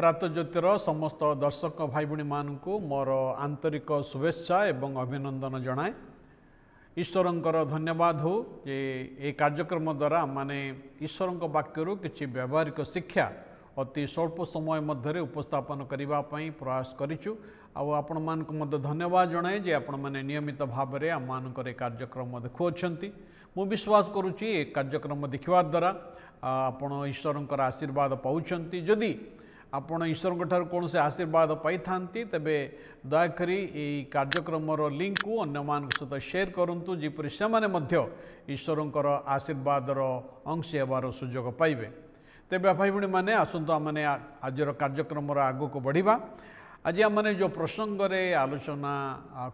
प्रातज्योतिर समस्त दर्शक भाई भाई मानू मोर आंतरिक शुभेच्छा एवं अभिनंदन जनाए। ईश्वरंकर धन्यवाद हो जे ये कार्यक्रम द्वारा माने ईश्वर वाक्य किसी व्यावहारिक शिक्षा अति स्वल्प समय मध्य उपस्थापन करने प्रयास करूँ। आपण मानक मध्य धन्यवाद जनाए जे आपण माने नियमित भाव में आम मानकर कार्यक्रम देखुअछंती। मु विश्वास करुच्ची ए कार्यक्रम देखा द्वारा आपण ईश्वरंकर आशीर्वाद पाउछंती। जदि आपण ईश्वर कौन से आशीर्वाद पाई थांती तेबे दयाकरी ये कार्यक्रम लिंक को अन्य मान सहित शेयर करंतु जेपरि से माने मध्य ईश्वरंकर आशीर्वादर अंश हेबार सुजोग पाइबे। तेबे भाई भाई माने आसंतु आमने आजर कार्यक्रम आगो को बढ़िबा। आज आमने जो प्रसंग रे आलोचना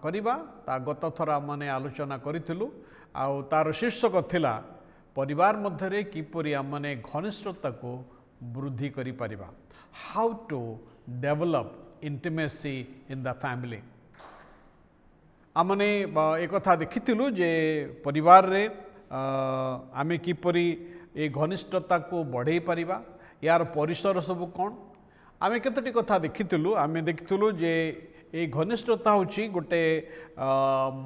करिबा ता गत थर आमने आलोचना करिथिलु आउ तार शीर्षक थिला परिवार मध्यरे किपरि आमने घनिष्ठता को वृद्धि करि परिबा। How to develop intimacy in the family. आमने एक कथा देखिथिलु जे परिवार रे आमे किपरि ए घनिष्ठता को बढ़े परिबा यार परिसर सब कौन आमे केतटी कथा देखिथिलु। आमे देखिथिलु जे ए घनिष्ठता होची गोटे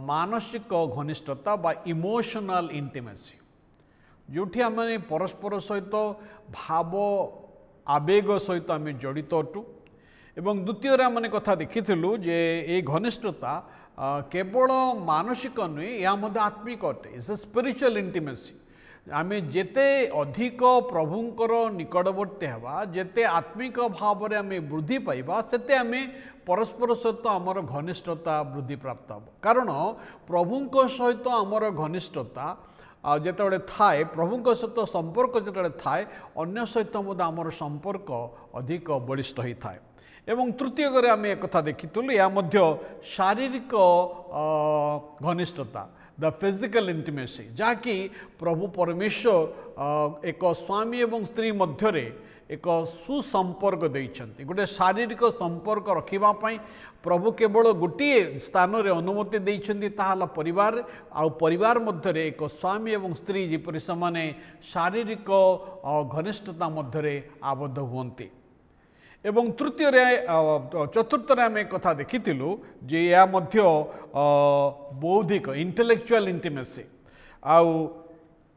मानसिक घनिष्ठता बा इमोशनल इंटिमेसी जोठी आमे परस्पर सहित भाव आवेग सहित आमे जड़ित अटु। एवं द्वितीय आमने कथा देखिथिलु जे ए घनिष्ठता केवल मानसिक नुहे या मध्य आत्मिक अटे। It's a spiritual intimacy. आमे जेते अधिक प्रभुंकर निकटवर्ती हवा जेते आत्मिक भाव में आमे वृद्धि पाइबा सेते आमे परस्पर सहित आमर घनिष्ठता वृद्धि प्राप्त हम। कारण प्रभुंक सहित आमर घनिष्ठता जिते थाए प्रभुंक सहित संपर्क जिते थाए अन्य सहित आमर संपर्क अधिक बलिष्ठ होता है। एवं तृतीय करे आमे एक कथा देखिथिलु या मध्य शारीरिक घनिष्ठता द फिजिकल इंटिमेसी जहाँकि प्रभु परमेश्वर एक स्वामी एवं स्त्री मध्य एक सुसंपर्क देइछन्ति। गोटे शारीरिक संपर्क रखिबा पई प्रभु केवल गोटे स्थान रे अनुमति देइछन्ति ताहाला परिवार आ परिवार मध्य एक स्वामी एवं स्त्री जेपरि समाने शारीरिक घनिष्ठता मध्य आबद्ध हुअन्ति। एवं तृतीय चतुर्थ आम एक कथा देखिथिलु जे या मध्य बौद्धिक इंटेलेक्चुअल इंटिमेसी आउ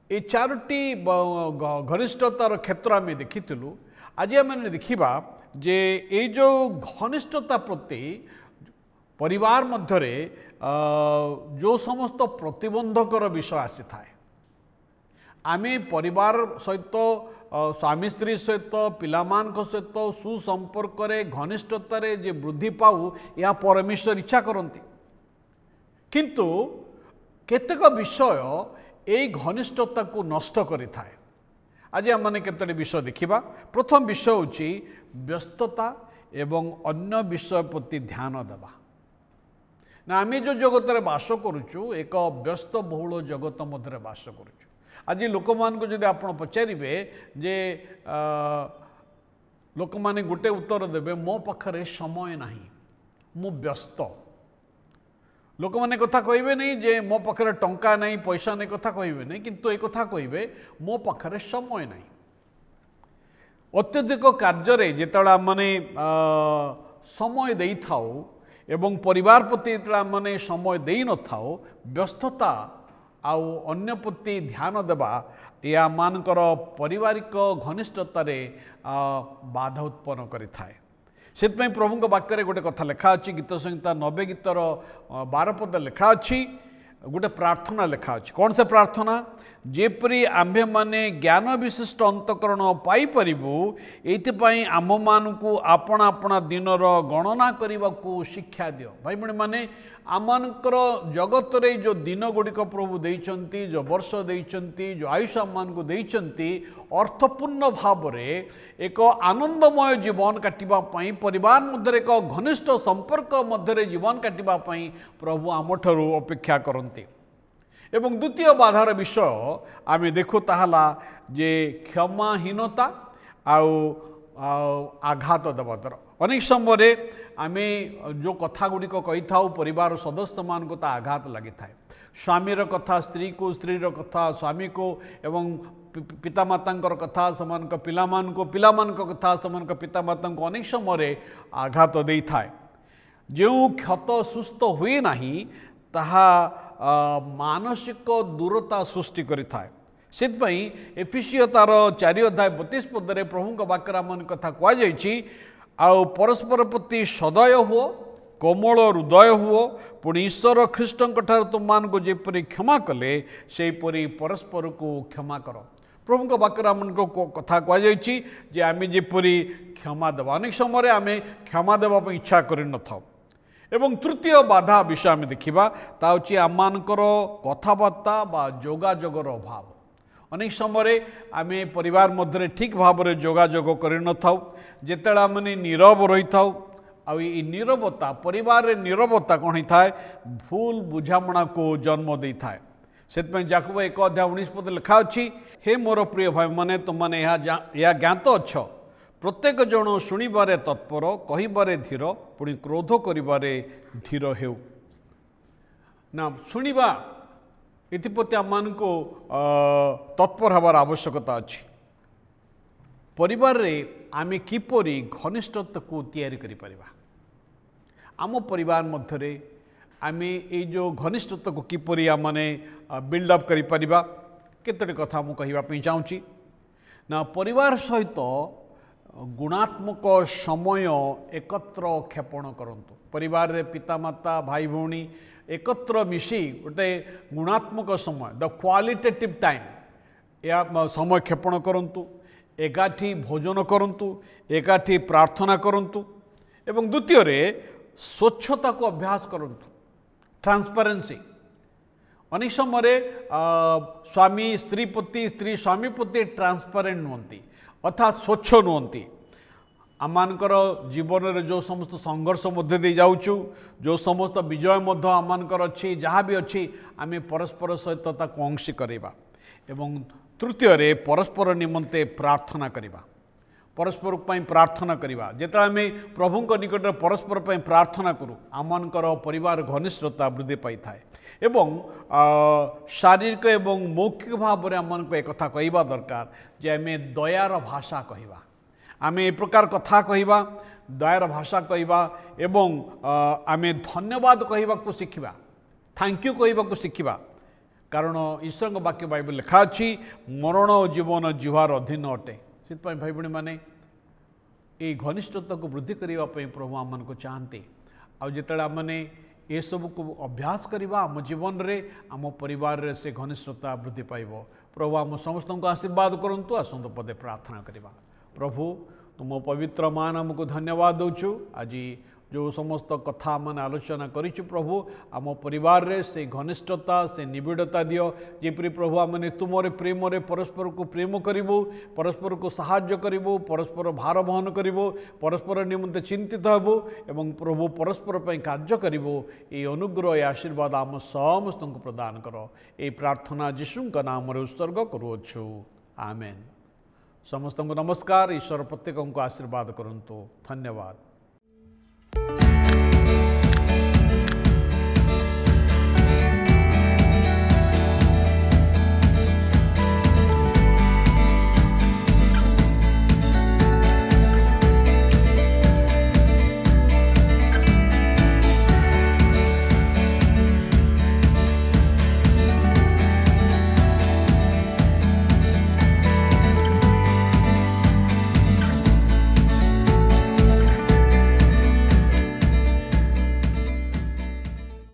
ए चारोटी घनिष्ठतार क्षेत्र आम देखिथिलु। आज आम देखिबा जे ए जो घनिष्ठता प्रति परिवार मध्य जो समस्त प्रतिबंधकर विषय आसी थाए आमे परिवार सहित स्वामी स्त्री सहित पिलामान सहित सुसंपर्क घनिष्ठतार जे वृद्धि पाऊ या परमेश्वर इच्छा करती। किंतु केतेक विषय ए घनिष्ठता को नष्ट करि थाए। आज आम मैंने केतोटी विषय देखिबा। प्रथम विषय होची व्यस्तता एवं अन्य विषय प्रति ध्यान देवा ना। आम जो जगत रे बास करूचु एक व्यस्त बहुल जगत मध्य बास करूचु। आज लोक मान को जदि आप पचारे जे लोक माने गोटे उत्तर देवे मो पाखरे समय नाही मु व्यस्त। लोक माने कथा कहिबे नहीं जे मो पाखरे टंका नहीं पैसा नहीं कथा कहिबे नहीं किंतु एक कथा कहिबे मो पाखरे समय नहीं। अत्यधिक कार्य जेतला माने समय देई थाओ एवं परिवार प्रति जेतला माने समय देई न थाओ व्यस्तता आउ अन्य प्रति ध्यान देवा या मानकर पारिवारिक घनिष्ठतार बाधा उत्पन्न करि थाए। सेतपई प्रभुଙ୍କ वाक्य गोटे कथा लेखा अछि गीत संहिता 90 गीतर 12 पद लेखा अछि गोटे प्रार्थना लेखा अछि। कौन से प्रार्थना जेपरि आम्भे माने ज्ञान विशिष्ट अंतकरण पाई परिबु एतिपई आम मानकु आपना आपना दिनर गणना करने को शिक्षा दियो। भाई बहन माने आमनकर जगत रे जो दिन गुड़िक प्रभु देइचंती जो वर्ष देइचंती जो आयुष आम को देइचंती अर्थपूर्ण भाव में एक आनंदमय जीवन काटिबा पई परिवार मध्य एक घनिष्ठ संपर्क मध्य जीवन काटिबा पई प्रभु आमठारु अपेक्षा करती। एवं द्वितीय बाधार विषय आम देखु ताहला जे क्षमाहीनता आघात देवा द्वारा अनेक समय आम जो कथा गुड़िक कही था परिवार सदस्य मान को आघात लगी थाए। स्वामीर कथा स्त्री को स्त्रीर कथा स्वामी को एवं पितामातांकर कथा समान पिलामान कथा समान पितामाता को अनेक समय आघात दे थाए जो क्षत सुस्थ हुए नहीं ताहा मानसिक दूरता सृष्टि करिथाए से एफिसियो तार 4 अध्याय 32 पदरे प्रभु वाक्य आम कथा कहुई आउ परस्पर प्रति सदय हुओ कोमल हृदय हुओ पुणी ईश्वर ख्रीष्ट तुम मान को जेपरी क्षमा कले सेपरी परस्पर को क्षमा कर प्रभु वाक्य आम कथा कहुई जे आम जेपरी क्षमा देवा अनेक समय आम क्षमा देवाई इच्छा कर न एवं तृतीय बाधा विषय आम देखा ताऊँ आमर कथबार्ता बा जोगाजोगर अभाव अनेक समय आम परिवार मध्य ठीक भाव में जोगाजोग कर नते आमने नीरव रही था नीरवता परिवार रे नीरवता कौन होता है भूल बुझामणा को जन्म दे थाए से याकूब 1 अध्याय 19 पद लिखा अच्छी हे मोर प्रिय भाई मैंने तुमने यह ज्ञात अच्छ प्रत्येक जन शुणवे तत्पर कहबारे धीर पुणी क्रोध करिबारे धीर हेउ ना शुणा एप्रति आम को तत्पर हबार आवश्यकता अच्छी परिवार रे आमे किपरि घनिष्ठता को तैयारी करि परिबा आम परिवार मध्य आमे ए जो घनिष्ठता को किपरि आमने बिल्डअप करि परिबा केतोटी कथा मु कहिबा पई चाहूची ना परिवार सहित गुणात्मक समय एकत्र क्षेपण करंतु परिवार रे पितामाता भाई भौणी एकत्र मिसी गोटे गुणात्मक समय द क्वालिटेटिव टाइम या समय क्षेपण करंतु एकाठी भोजन करंतु एकाठी प्रार्थना करंतु एवं द्वितीय रे स्वच्छता को अभ्यास करंतु ट्रांसपेरेंसी अनेक समय स्वामी स्त्री प्रति स्त्री स्वामी प्रति ट्रांसपेरेंट नुहंती अर्थात स्वच्छ नुहंती आमानकर जीवन में जो समस्त संघर्ष मध्य दे जाऊचु जो समस्त विजय मध्य आमानकर अच्छी जहाँ भी अच्छी आम परस्पर सहित ताको अंशी करवा एवं तृतीय रे परस्पर निमंते प्रार्थना करवा परस्पर प्रार्थना करवा जिते आम प्रभु निकट परस्पर प्रार्थना करूँ आमर परिवार घनिष्ठता वृद्धि पाई थाए एवं शारीरिक एवं मौखिक भाव में आम एक कथा कहवा दरकार जे आम दयार भाषा कहवा आम ए प्रकार कथा कहवा दयार भाषा कहवा एवं आम धन्यवाद कहवा शिखा थैंक यू कहवा शिखा कारण ईश्वर वाक्य बाइबल लिखा अच्छी मरण और जीवन जीवार अधीन अटे से भाई भाई मैंने ये घनिष्ठता को वृद्धि करने प्रभु आम को चाहते आते आमने ये सब को अभ्यास करवा आम जीवन रे आम परिवार रे से घनिष्ठता वृद्धि पाइब प्रभु आम समस्त को आशीर्वाद करंतु आसंत पदे प्रार्थना करवा प्रभु तुम पवित्र मान आमको धन्यवाद दौचु आज जो समस्त कथा मान आलोचना करिछु प्रभु आम परिवार रे से घनिष्ठता से निबिड़ता दियो जेपरि प्रभु आमने तुमरे प्रेम रे परस्पर को प्रेम करिवो परस्पर को सहाय्य करिवो परस्पर भार वहन करिवो परस्पर निमंते चिंतित हेबो एवं प्रभु परस्पर पई कार्य करिवो ए अनुग्रह ए आशीर्वाद आम समस्त को प्रदान करो ए प्रार्थना यीशु का नाम रे उत्सर्ग करूछु आमेन समस्त को नमस्कार ईश्वर प्रत्येक को आशीर्वाद करंतु धन्यवाद।